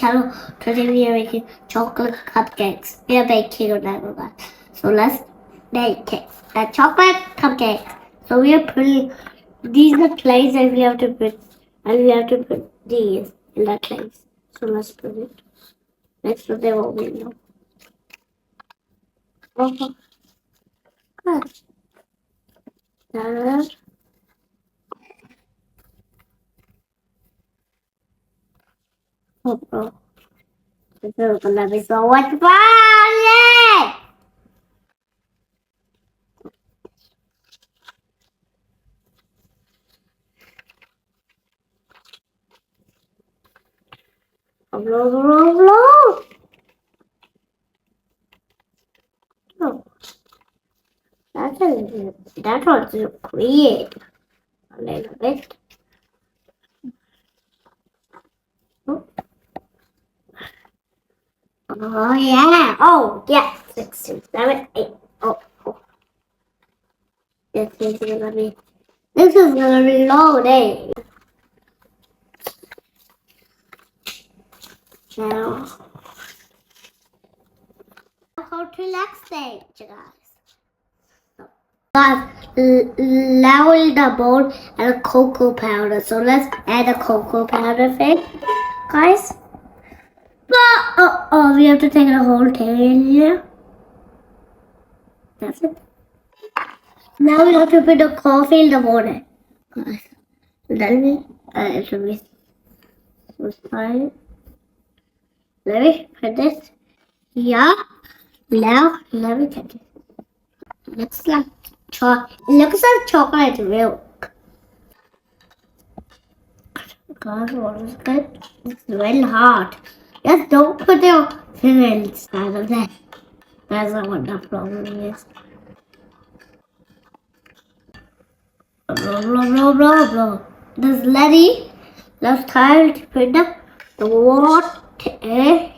hello. Today we are making chocolate cupcakes. We are baking on that. So let's make it. The chocolate cupcakes. So we are putting these are plates and we have to put these in that place. So let's put it. Let's put them all in now. Okay. Good. That. Oh, oh. This is gonna be so much fun! Yay! Blow, blow, blow. Oh, that was great. A little bit. Oh yeah. Oh yeah. 6, 7, 8. Oh, oh. This is gonna be. This is gonna be long day. Now, go to next stage, guys. Guys, level the bowl and cocoa powder. So let's add the cocoa powder thing, guys. Oh, we have to take the whole thing. That's it. Now we have to put the coffee in the water. Guys, then it should be fine. Let me put this here. Now, let me take it. Looks like chocolate milk. God, what is good? It's very hard. Just don't put your finger inside of that. That's not what the problem is. Blow, blow, blow, blow, blow. This lady, let's try to put the water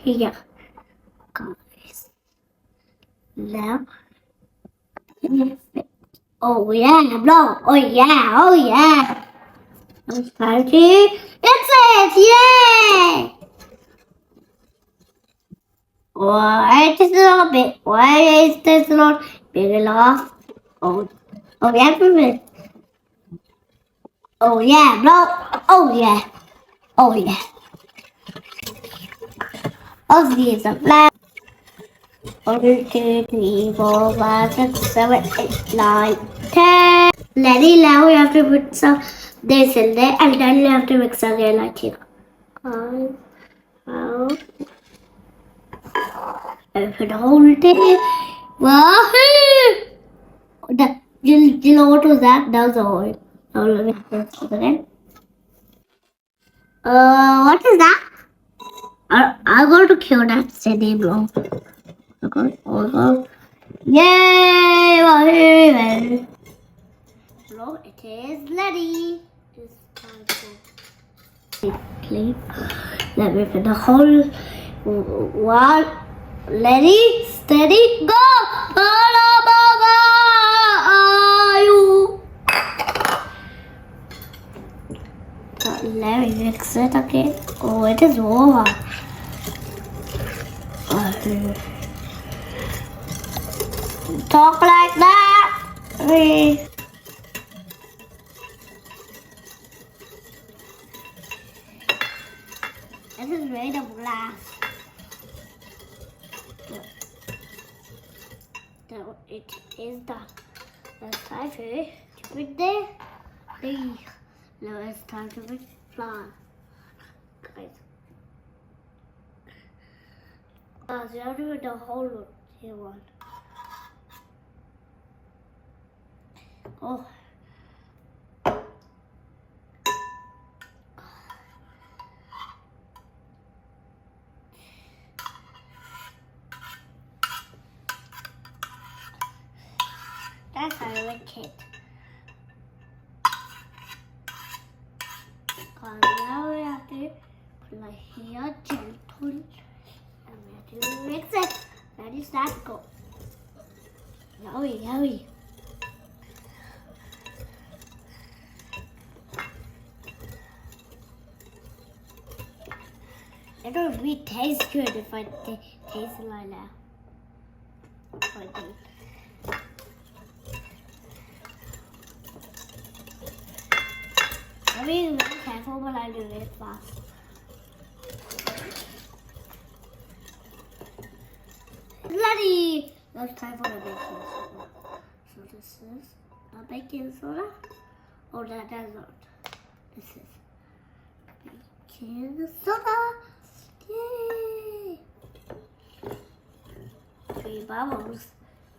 here. Guys. Now, oh yeah, blow. Oh yeah, oh yeah. Let's try to fix it. Yay! Why is not big? Why is this not big enough? Oh, oh yeah, perfect. Oh yeah, blow. Oh yeah, oh yeah. Oh, these are black. 1, 2, 3, 4, 5, 6, 7, 8, 9, 10. Letty, now we have to put some this in there and then you have to mix again like here. 5, 12. And put the whole thing. Wahoo! You know what was that? That was a hole. Now let me put it again. What is that? I'm going to kill that city bro. Okay, yay! Wahoo! So it is Letty. This time to sleep. Let me put the whole one. Letty, steady, go! Let me fix it again. Oh, it is over. Talk like that. This is made of glass. So it is done. Let's try to put there. Now it's time to put flour. Guys, you have to put the whole one. Oh. That's how I like it. Now we have to put like here gentle and we have to mix it. Ready, start, go. Yowie. It would be taste good if I taste it like that. I'm being very careful when I do it fast. Bloody! Let's try for the baking soda. So this is a baking soda. Oh, that's not. This is baking soda. Yay! 3 bubbles.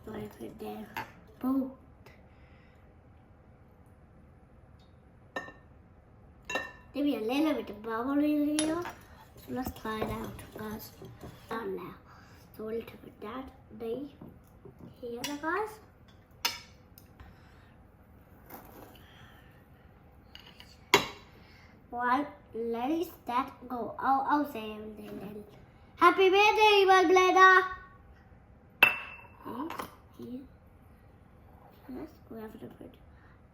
So I put there. Boom. Maybe a little bit of bubble in here. So let's try it out first. Done now. So we'll put that here, guys. Well, let that go. I'll say everything then. Happy birthday, my blender! Here. Yes, we have to put.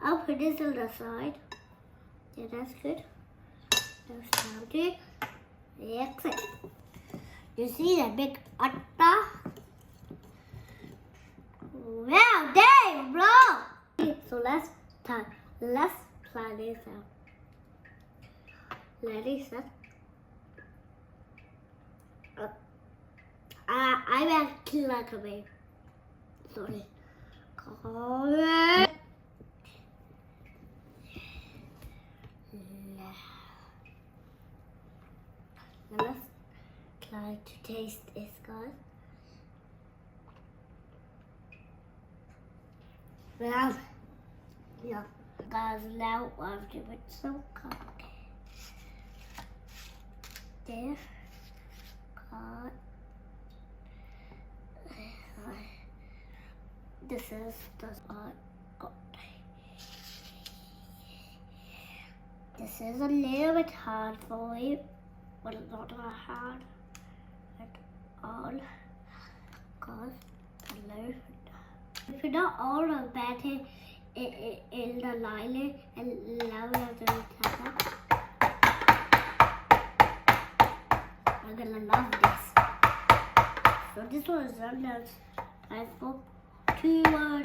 I'll put this on the side. Yeah, that's good. That's empty. Excellent. You see the big atta? Wow, damn, bro! So let's try this out. Let it set. I will kill like a baby. Sorry. Now let's try to taste this, guys. Well, yeah, guys, now I'll give it some cupcakes. There, cut. This is the cut. This is a little bit hard for you, but it's not hard at all. Cause if you don't all the batter in the line and now we have to tap it. I'm gonna love this. So this one is done now. I for 2 more.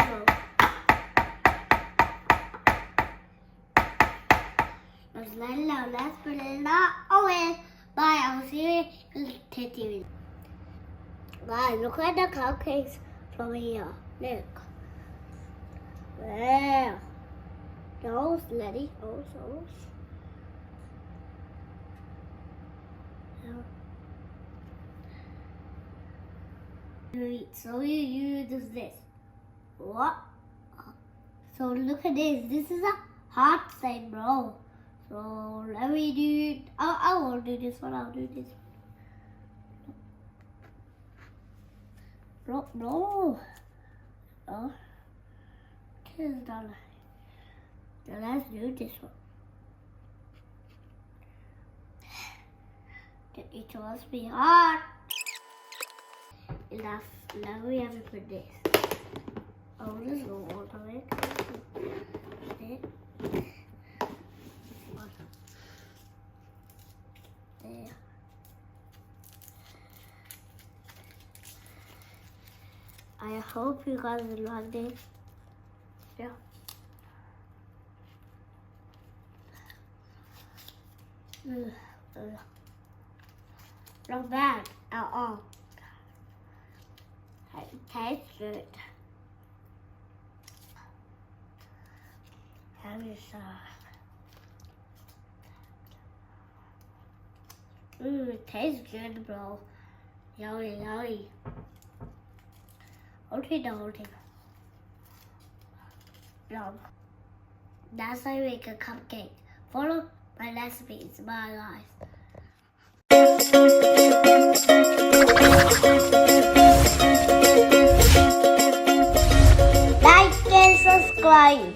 Let's put it away. Bye. I'll see you in 30 minutes. Guys, look at the cupcakes from here. Look. Wow. Those, Letty. Those. So you use this. What? So look at this. This is a hard side, bro. So let me do. I won't do this one. I'll do this one. No. Oh. Okay, it's done. Now let's do this one. It must be hard. Enough. Now we have to put this. Oh, this is all the way. There. I hope you guys like this. Yeah. Not bad at all. It tastes good. It tastes good, bro. Yummy. Okay, the whole thing. Yum. That's how I make a cupcake. Follow my recipes. Bye, guys. Like and subscribe.